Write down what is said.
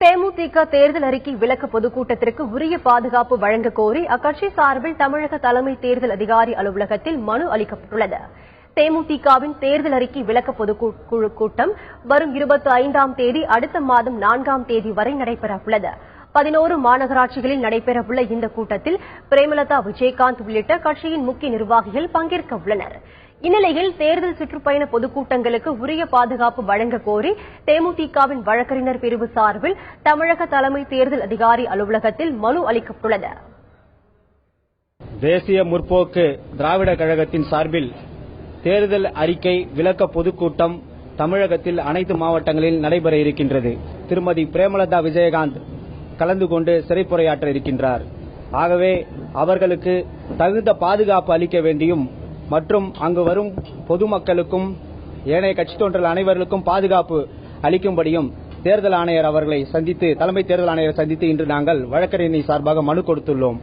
தேமுதிக தேர்தல் அறிக்கை விளக்க பொதுக்கூட்டத்திற்கு உரிய பாதுகாப்பு வழங்க கோரி அக்கட்சி சார்பில் தமிழக தலைமை தேர்தல் அதிகாரி அலுவலகத்தில் மனு அளிக்கப்பட்டுள்ளது. தேமுதிகவின் தேர்தல் அறிக்கை விளக்க பொதுக்குழு கூட்டம் வரும் 25ஆம் தேதி அடுத்த மாதம் 4ஆம் தேதி வரை நடைபெறவுள்ளது. 11 மாநகராட்சிகளில் நடைபெறவுள்ள இந்த கூட்டத்தில் பிரேமலதா விஜயகாந்த் உள்ளிட்ட கட்சியின் முக்கிய நிர்வாகிகள் பங்கேற்க உள்ளனர். இந்நிலையில் தேர்தல் சுற்றுப்பயண பொதுக்கூட்டங்களுக்கு உரிய பாதுகாப்பு வழங்க கோரி தேமுதிகவின் வழக்கறிஞர் பிரிவு சார்பில் தமிழக தலைமை தேர்தல் அதிகாரி அலுவலகத்தில் மனு அளிக்கப்பட்டுள்ளது. தேசிய முற்போக்கு திராவிட கழகத்தின் சார்பில் தேர்தல் அறிக்கை விளக்க பொதுக்கூட்டம் தமிழகத்தில் அனைத்து மாவட்டங்களில் நடைபெற இருக்கின்றது. திருமதி பிரேமலதா விஜயகாந்த் கலந்து கொண்டு சிறைப்புரையாற்ற இருக்கின்றார். ஆகவே அவர்களுக்கு தகுந்த பாதுகாப்பு அளிக்க வேண்டியும் மற்றும் அங்கு வரும் பொதுமக்களுக்கும் ஏனைய கட்சி தொண்டர்கள் அனைவருக்கும் பாதுகாப்பு அளிக்கும்படியும் தேர்தல் ஆணையர் அவர்களை சந்தித்து தலைமை தேர்தல் ஆணையரை சந்தித்து இன்று நாங்கள் வழக்கறிஞர் சார்பாக மனு கொடுத்துள்ளோம்.